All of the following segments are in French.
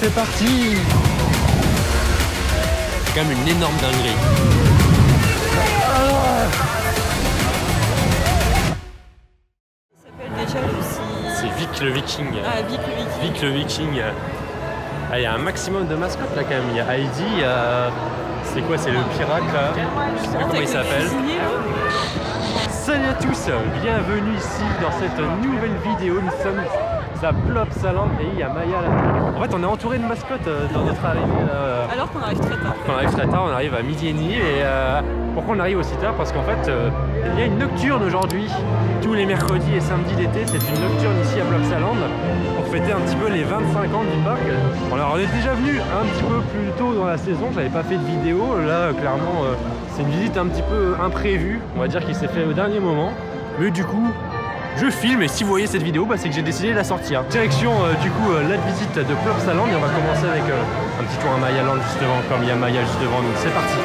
c'est parti. C'est quand même une énorme dinguerie. C'est Vic le Viking. Ah, Vic le Viking. Vic le Viking. Ah, il y a un maximum de mascottes là quand même. Il y a Heidi, c'est quoi? C'est le pirate là. Je sais pas comment il s'appelle. Salut à tous, bienvenue ici dans cette nouvelle vidéo. Nous sommes à Plopsaland et il y a Maya là. En fait, on est entouré de mascottes dans notre arrivée là. Alors qu'on arrive très tard. On arrive très tard, on arrive à midi et demi. Et pourquoi on arrive aussi tard? Parce qu'en fait, il y a une nocturne aujourd'hui. Tous les mercredis et samedis d'été, c'est une nocturne ici à Plopsaland pour fêter un petit peu les 25 ans du parc. Alors, on est déjà venu un petit peu plus tôt dans la saison. J'avais pas fait de vidéo. Là, clairement, c'est une visite un petit peu imprévue. On va dire qu'il s'est fait au dernier moment. Mais du coup, je filme et si vous voyez cette vidéo, c'est que j'ai décidé de la sortir. Direction du coup la visite de Plopsaland et on va commencer avec un petit tour à Mayaland juste devant, comme il y a Maya juste devant nous. C'est parti.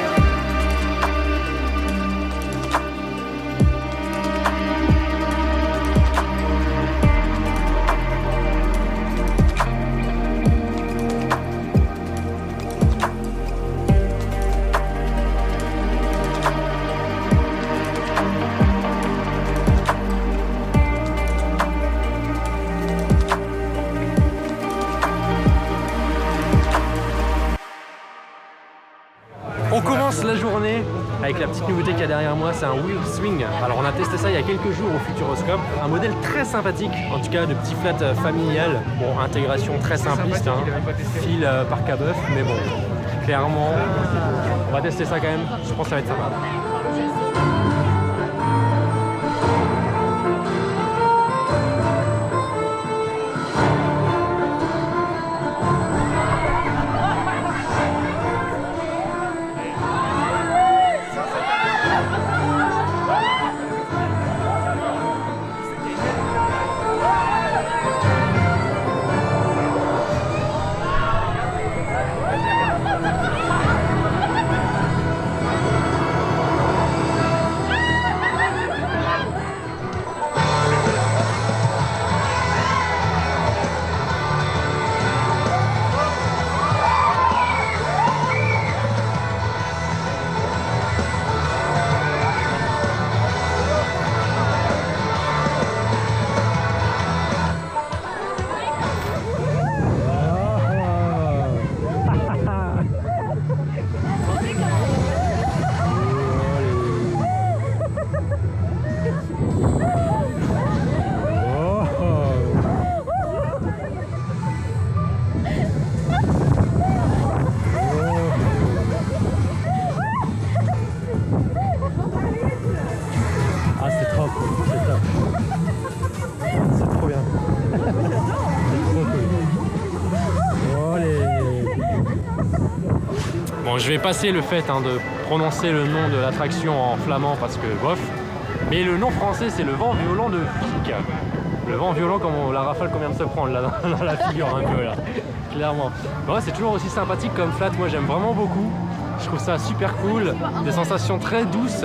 On commence la journée avec la petite nouveauté qu'il y a derrière moi, c'est un Wheel Swing. Alors on a testé ça il y a quelques jours au Futuroscope, un modèle très sympathique, en tout cas de petit flat familial. Bon, intégration très simpliste, hein. Fil parc à bœuf, mais bon, clairement, on va tester ça quand même, je pense que ça va être sympa. Bon, je vais passer le fait de prononcer le nom de l'attraction en flamand parce que bof. Mais le nom français, c'est le vent violent de Vic. Le vent violent comme la rafale qu'on vient de se prendre là dans la figure un peu là. Clairement. Bon, c'est toujours aussi sympathique comme flat, moi j'aime vraiment beaucoup. Je trouve ça super cool, des sensations très douces,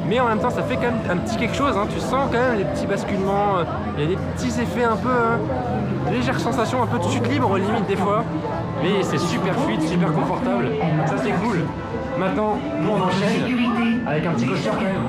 mais en même temps ça fait quand même un petit quelque chose, hein. Tu sens quand même les petits basculements, il y a des petits effets un peu, légères sensations, un peu de chute libre limite des fois, mais c'est super fluide, super confortable, ça c'est cool. Maintenant, nous on enchaîne avec un petit coaster quand même.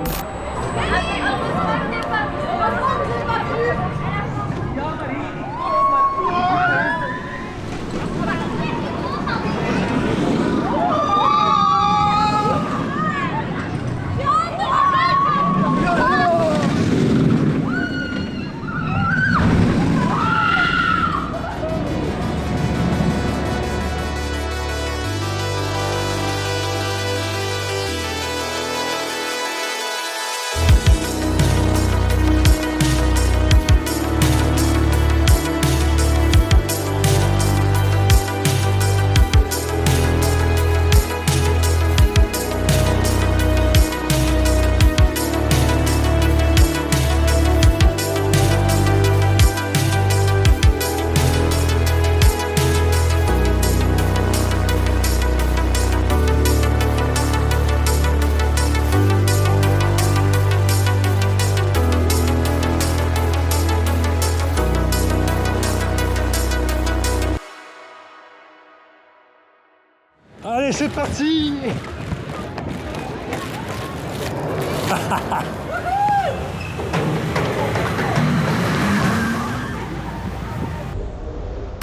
c'est parti.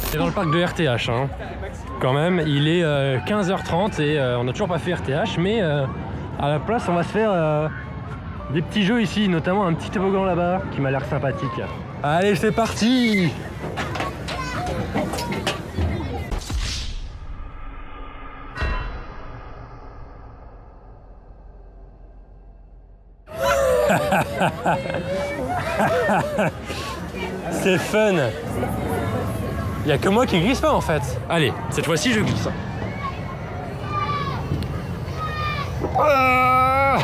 C'est dans le parc de RTH, hein. Quand même, il est 15h30 et on n'a toujours pas fait RTH, mais à la place on va se faire des petits jeux ici, notamment un petit toboggan là-bas qui m'a l'air sympathique. Allez, c'est parti. C'est fun. Il n'y a que moi qui glisse pas en fait. Allez, cette fois-ci je glisse. Ah.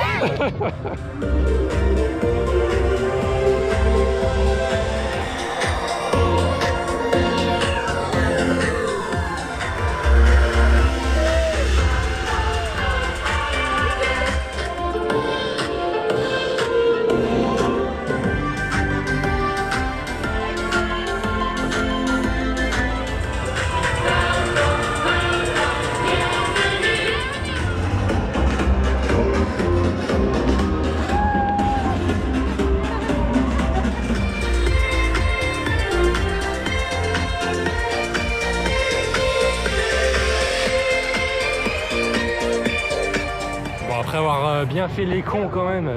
Après avoir bien fait les cons quand même,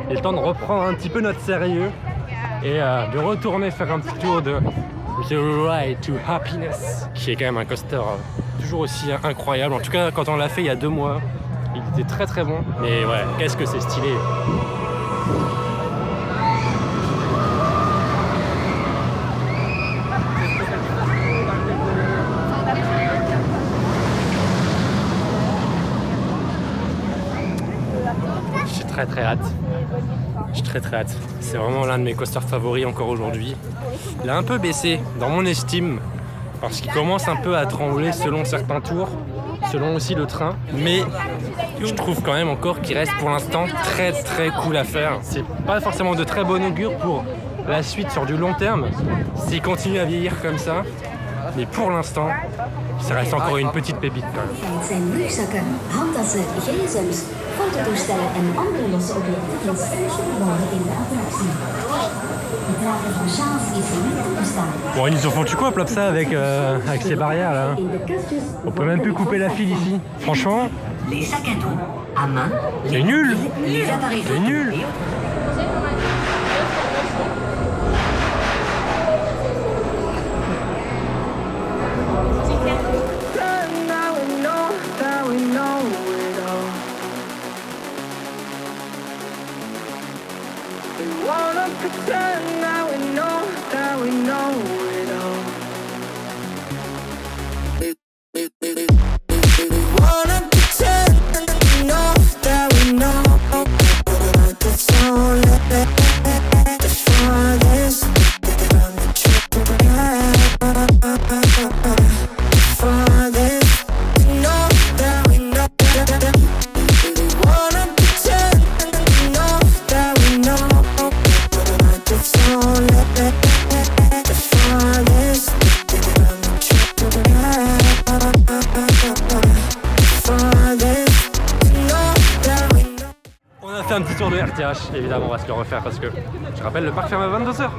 il est temps de reprendre un petit peu notre sérieux et de retourner faire un petit tour de The Ride to Happiness, qui est quand même un coaster toujours aussi incroyable. En tout cas, quand on l'a fait il y a 2 mois, il était très très bon. Mais ouais, qu'est-ce que c'est stylé! J'ai très hâte. J'ai très hâte. C'est vraiment l'un de mes coasters favoris encore aujourd'hui. Il a un peu baissé dans mon estime parce qu'il commence un peu à trembler selon certains tours, selon aussi le train. Mais je trouve quand même encore qu'il reste pour l'instant très cool à faire. C'est pas forcément de très bon augure pour la suite sur du long terme s'il continue à vieillir comme ça. Mais pour l'instant, ça reste encore une petite pépite quand même. Zijn rugzakken, handtassen, gsm's, fototoestellen en andere losse objecten in station worden in de attractie. Het dragen van sjaals is hier niet toegestaan. Bon, ils nous ont foutu quoi, Plopsa, avec ces barrières là? On peut même plus couper la file ici. Franchement, Les sacs à dos, à main, c'est nul. les appareils C'est nul. Pretend that we know it all. We wanna pretend we know that we know. But it's only the farthest from the truth. Farthest, we know that we know. We wanna pretend we know that we know. It's only the farthest from the truth. Farthest, we know that we know. On a fait un petit tour de RTH, évidemment on va se le refaire parce que je rappelle le parc ferme à 22h.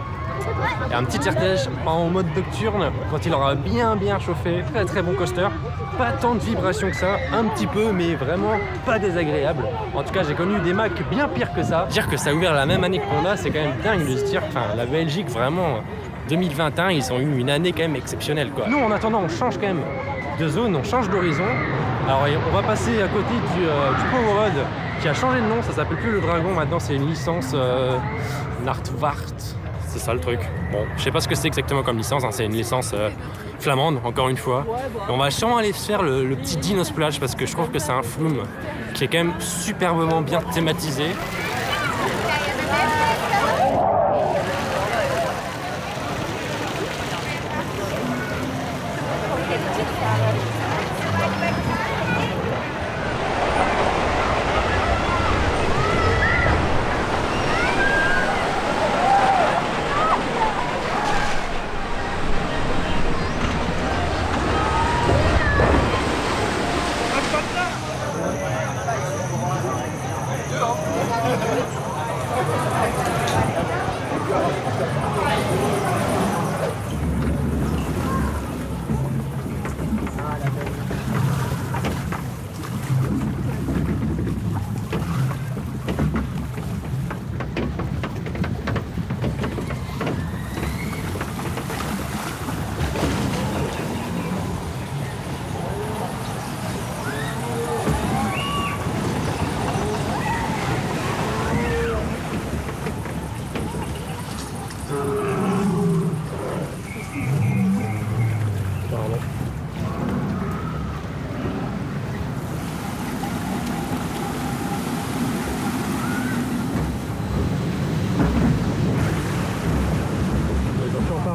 Et un petit RTH en mode nocturne quand il aura bien chauffé, très bon coaster. Pas tant de vibrations que ça, un petit peu mais vraiment pas désagréable. En tout cas j'ai connu des Macs bien pires que ça. Dire que ça a ouvert la même année que Panda, c'est quand même dingue de se dire, enfin la Belgique vraiment 2021 ils ont eu une année quand même exceptionnelle quoi. Nous en attendant on change quand même de zone, on change d'horizon. Alors on va passer à côté du Powerade qui a changé de nom, ça s'appelle plus le Dragon maintenant, c'est une licence Nartvart. C'est ça le truc. Bon, je sais pas ce que c'est exactement comme licence, hein. C'est une licence flamande, encore une fois. Et on va sûrement aller se faire le petit Dino Splash parce que je trouve que c'est un flume qui est quand même superbement bien thématisé.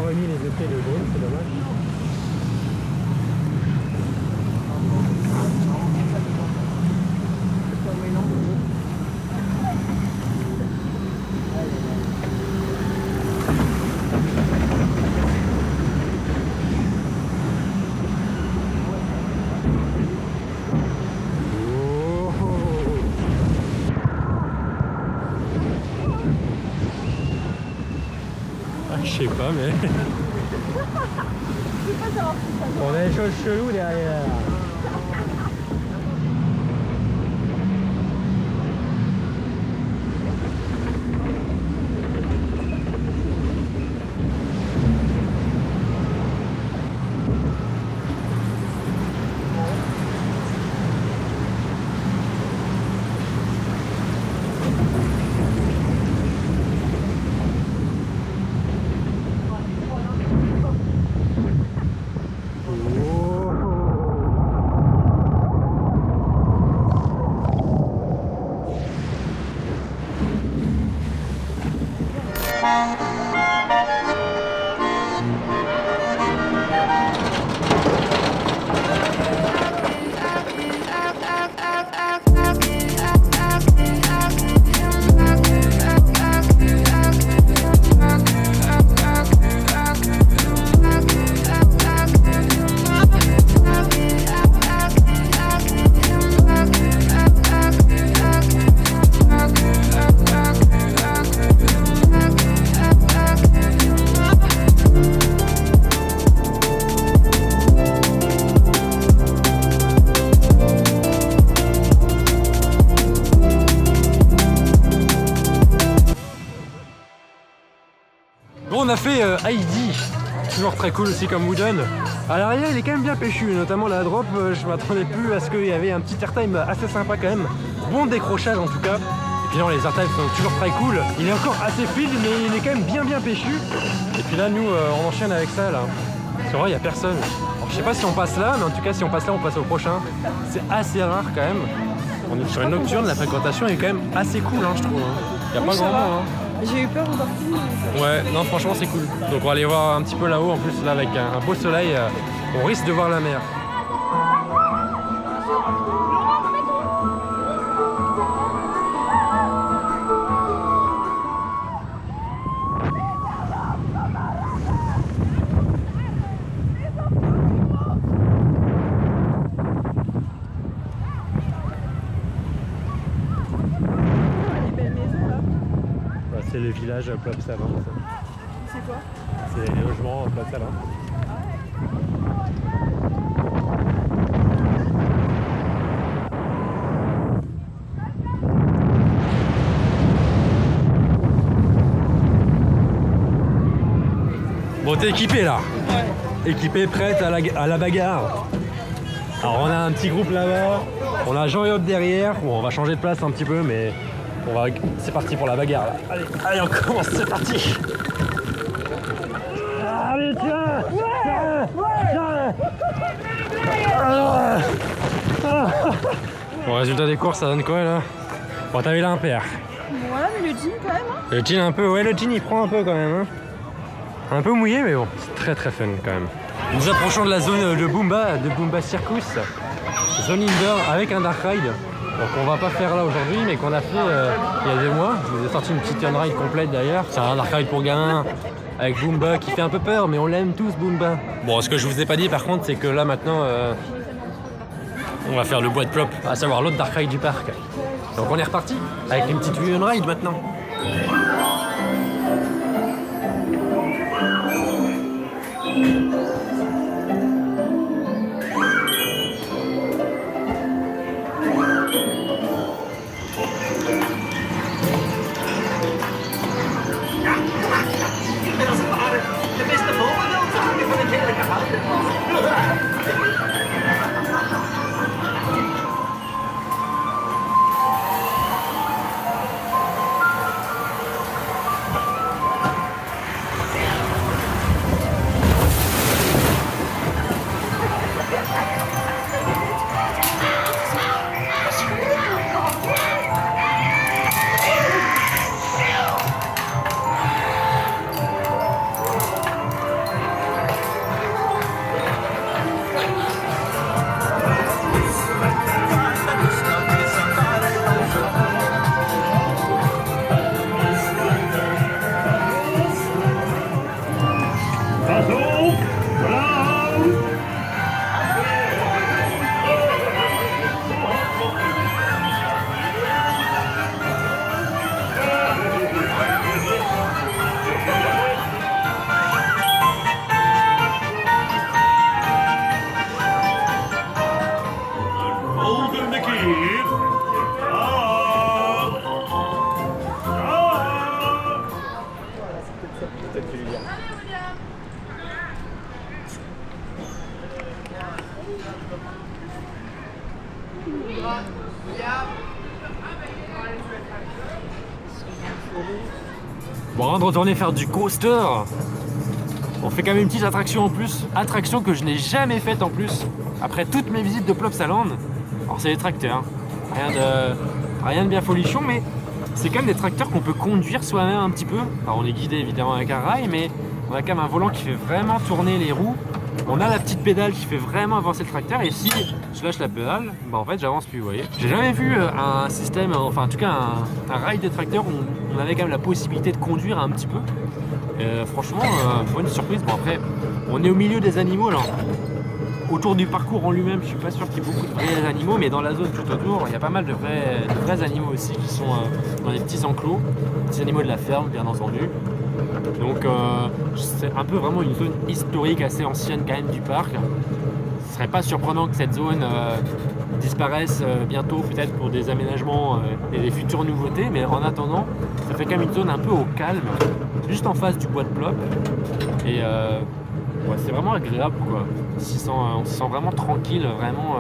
remis les effets de drone, c'est dommage. Je sais pas, mais on a des choses cheloues derrière. Bon, on a fait Heidi, toujours très cool aussi comme Wooden. À l'arrière il est quand même bien péchu, notamment la drop, je m'attendais plus à ce qu'il y avait un petit airtime assez sympa quand même. Bon décrochage en tout cas. Et puis non, les airtimes sont toujours très cool. Il est encore assez fluide mais il est quand même bien péchu. Et puis là nous on enchaîne avec ça là. C'est vrai, il n'y a personne. Alors, je sais pas si on passe là, mais en tout cas si on passe là on passe au prochain. C'est assez rare quand même. On est sur une nocturne, la fréquentation est quand même assez cool hein, je trouve. Il n'y a pas grand monde. Hein. J'ai eu peur en partie. Ouais, non franchement c'est cool. Donc on va aller voir un petit peu là-haut, en plus là avec un beau soleil, on risque de voir la mer. C'est le village à Place Salin. C'est quoi? C'est les logements à Place Salin. Bon, t'es équipé là? Ouais. Équipé, prête à la bagarre. Alors on a un petit groupe là-bas, on a Jean-Yop derrière. Bon, on va changer de place un petit peu, mais c'est parti pour la bagarre là. Allez, on commence, c'est parti. Allez, tiens, Bon, résultat des courses, ça donne quoi là? Bon, t'avais l'impair. Voilà, mais le jean quand même. Hein. Le jean un peu, ouais, le jean il prend un peu quand même. Hein. Un peu mouillé, mais bon, c'est très fun quand même. Nous approchons de la zone de Boomba Circus. Zone indoor avec un dark ride. Donc on va pas faire là aujourd'hui, mais qu'on a fait il y a des mois. Je vous ai sorti une petite on-ride complète d'ailleurs. C'est un dark ride pour gamins avec Boomba qui fait un peu peur, mais on l'aime tous Boomba. Bon, ce que je vous ai pas dit par contre, c'est que là maintenant, on va faire le bois de plop, à savoir l'autre dark ride du parc. Donc on est reparti avec une petite Wheel and Ride maintenant. Bon, avant de retourner faire du coaster, on fait quand même une petite attraction en plus. Attraction que je n'ai jamais faite en plus, après toutes mes visites de Plopsaland. Alors c'est les tracteurs, rien de bien folichon, mais c'est quand même des tracteurs qu'on peut conduire soi-même un petit peu. Alors on est guidé évidemment avec un rail, mais on a quand même un volant qui fait vraiment tourner les roues. On a la petite pédale qui fait vraiment avancer le tracteur, et si je lâche la pédale, bah en fait j'avance plus, vous voyez. J'ai jamais vu un système, enfin en tout cas un rail de tracteur où on avait quand même la possibilité de conduire un petit peu. Franchement, bonne surprise. Bon après, on est au milieu des animaux là. Autour du parcours en lui-même, je suis pas sûr qu'il y ait beaucoup de vrais animaux, mais dans la zone tout autour, il y a pas mal de vrais animaux aussi qui sont dans des petits enclos, petits animaux de la ferme bien entendu. Donc c'est un peu vraiment une zone historique assez ancienne quand même du parc. Ce serait pas surprenant que cette zone disparaisse bientôt, peut-être pour des aménagements et des futures nouveautés, mais en attendant, ça fait quand même une zone un peu au calme, juste en face du bois de Plop. Et ouais, c'est vraiment agréable quoi. On se sent vraiment tranquille, vraiment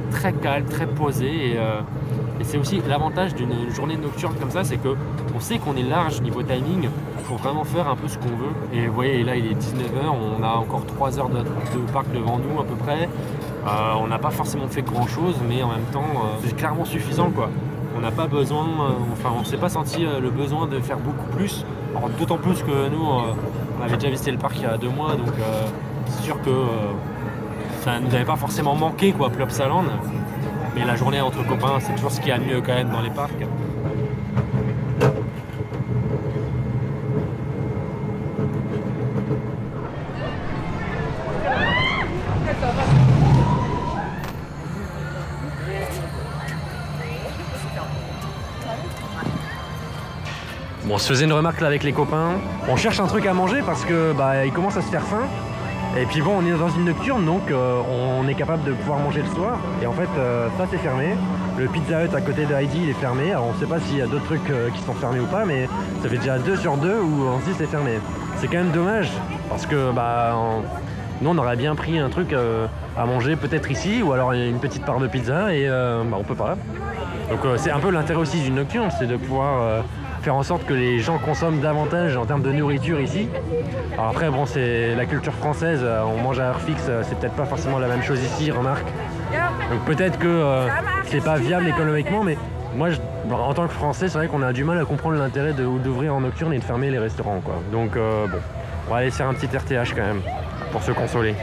très calme, très posé. Et c'est aussi l'avantage d'une journée nocturne comme ça, c'est que on sait qu'on est large niveau timing pour vraiment faire un peu ce qu'on veut. Et vous voyez, là il est 19h, on a encore 3 heures de parc devant nous à peu près. On n'a pas forcément fait grand chose, mais en même temps c'est clairement suffisant quoi. On n'a pas besoin, on s'est pas senti le besoin de faire beaucoup plus. Alors, d'autant plus que nous on avait déjà visité le parc il y a 2 mois, donc c'est sûr que ça ne nous avait pas forcément manqué quoi, Plopsaland. Mais la journée entre copains, c'est toujours ce qu'il y a de mieux quand même dans les parcs. Bon, on se faisait une remarque là avec les copains. On cherche un truc à manger parce que il commence à se faire faim. Et puis bon, on est dans une nocturne, donc on est capable de pouvoir manger le soir. Et en fait, ça c'est fermé. Le Pizza Hut à côté de Heidi, il est fermé. Alors on sait pas s'il y a d'autres trucs qui sont fermés ou pas, mais ça fait déjà 2 sur 2 où on se dit c'est fermé. C'est quand même dommage, parce que nous on aurait bien pris un truc à manger peut-être ici, ou alors une petite part de pizza, et on peut pas. Donc c'est un peu l'intérêt aussi d'une nocturne, c'est de pouvoir faire en sorte que les gens consomment davantage en termes de nourriture ici. Alors après bon, c'est la culture française, on mange à heure fixe, c'est peut-être pas forcément la même chose ici, remarque. Donc peut-être que c'est pas viable économiquement, mais moi en tant que Français, c'est vrai qu'on a du mal à comprendre l'intérêt d'ouvrir en nocturne et de fermer les restaurants quoi. Donc bon, on va aller faire un petit RTH quand même pour se consoler.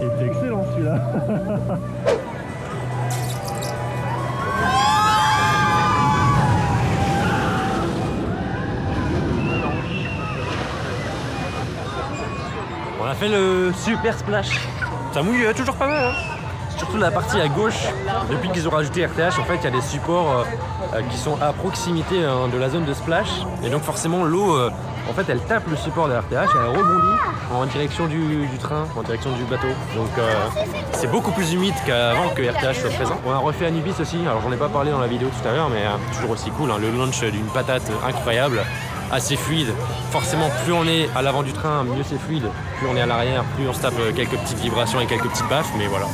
C'est excellent celui-là. On a fait le super splash. Ça mouille toujours pas mal. Hein. Surtout la partie à gauche. Depuis qu'ils ont rajouté RTH, en fait, il y a des supports qui sont à proximité de la zone de splash. Et donc forcément, l'eau, en fait, elle tape le support de RTH, elle rebondit en direction du train, en direction du bateau. Donc c'est beaucoup plus humide qu'avant que RTH soit présent. On a refait Anubis aussi. Alors j'en ai pas parlé dans la vidéo tout à l'heure, mais toujours aussi cool. Hein, le launch d'une patate incroyable. Assez fluide. Forcément, plus on est à l'avant du train, mieux c'est fluide. Plus on est à l'arrière, plus on se tape quelques petites vibrations et quelques petites baffes, mais voilà.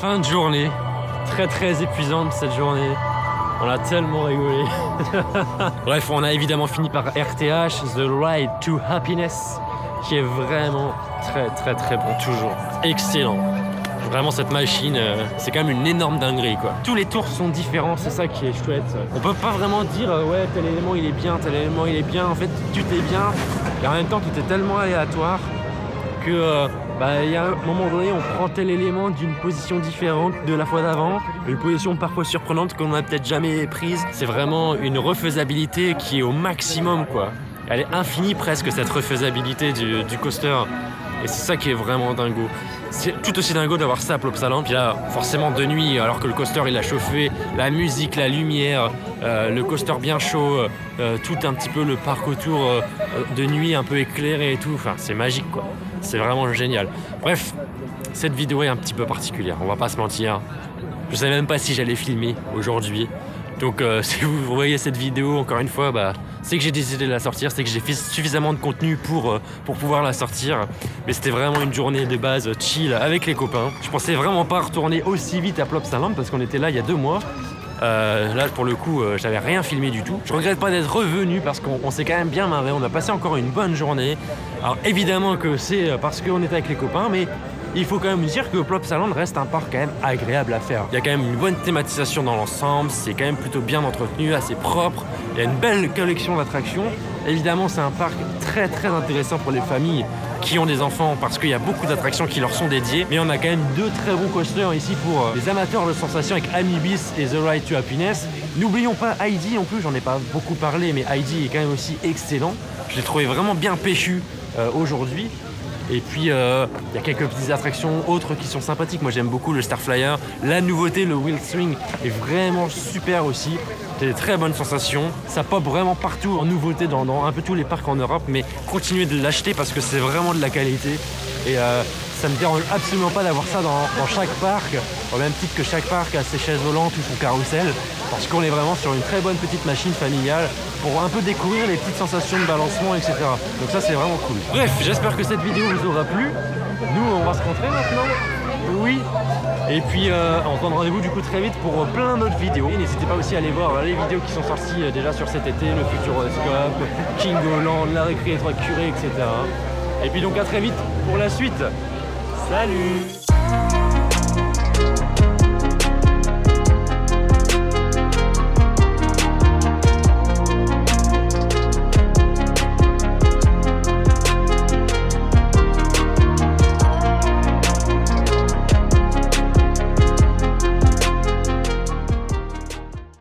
Fin de journée, très épuisante cette journée. On a tellement rigolé. Bref, on a évidemment fini par RTH, The Ride to Happiness, qui est vraiment très bon, toujours. Excellent. Vraiment cette machine, c'est quand même une énorme dinguerie quoi. Tous les tours sont différents, c'est ça qui est chouette. On peut pas vraiment dire ouais tel élément il est bien, tel élément il est bien. En fait tout est bien et en même temps tout est tellement aléatoire que il y a un moment donné on prend tel élément d'une position différente de la fois d'avant, une position parfois surprenante qu'on n'a peut-être jamais prise. C'est vraiment une refaisabilité qui est au maximum quoi. Elle est infinie presque cette refaisabilité du coaster. Et c'est ça qui est vraiment dingo. C'est tout aussi dingo d'avoir ça à Plopsaland. Puis là, forcément de nuit, alors que le coaster il a chauffé, la musique, la lumière, le coaster bien chaud, tout un petit peu le parc autour de nuit un peu éclairé et tout. Enfin, c'est magique quoi. C'est vraiment génial. Bref, cette vidéo est un petit peu particulière, on va pas se mentir. Je savais même pas si j'allais filmer aujourd'hui. Donc si vous voyez cette vidéo, encore une fois, c'est que j'ai décidé de la sortir, c'est que j'ai fait suffisamment de contenu pour pouvoir la sortir. Mais c'était vraiment une journée de base chill avec les copains. Je pensais vraiment pas retourner aussi vite à Plopsaland parce qu'on était là il y a 2 mois. Là pour le coup j'avais rien filmé du tout. Je regrette pas d'être revenu parce qu'on s'est quand même bien marré, on a passé encore une bonne journée. Alors évidemment que c'est parce qu'on était avec les copains, mais il faut quand même dire que Plopsaland reste un parc quand même agréable à faire. Il y a quand même une bonne thématisation dans l'ensemble, c'est quand même plutôt bien entretenu, assez propre. Il y a une belle collection d'attractions. Évidemment, c'est un parc très intéressant pour les familles qui ont des enfants parce qu'il y a beaucoup d'attractions qui leur sont dédiées. Mais on a quand même 2 très bons coasters ici pour les amateurs de sensations avec Anubis et The Ride to Happiness. N'oublions pas Heidi non plus, j'en ai pas beaucoup parlé, mais Heidi est quand même aussi excellent. Je l'ai trouvé vraiment bien péchu aujourd'hui. Et puis il y a quelques petites attractions autres qui sont sympathiques. Moi j'aime beaucoup le Star Flyer. La nouveauté, le Wheel Swing, est vraiment super aussi. C'est des très bonnes sensations. Ça pop vraiment partout en nouveauté dans un peu tous les parcs en Europe. Mais continuez de l'acheter parce que c'est vraiment de la qualité. Et ça me dérange absolument pas d'avoir ça dans chaque parc, au même titre que chaque parc a ses chaises volantes ou son carrousel, parce qu'on est vraiment sur une très bonne petite machine familiale pour un peu découvrir les petites sensations de balancement, etc. Donc ça c'est vraiment cool. Bref, j'espère que cette vidéo vous aura plu. Nous on va se rentrer maintenant. Oui. Et puis on se donne rendez-vous du coup très vite pour plein d'autres vidéos. Et n'hésitez pas aussi à aller voir les vidéos qui sont sorties déjà sur cet été, le Futuroscope, Kingoland, la récré étroite curée, etc. Et puis donc à très vite pour la suite. Salut!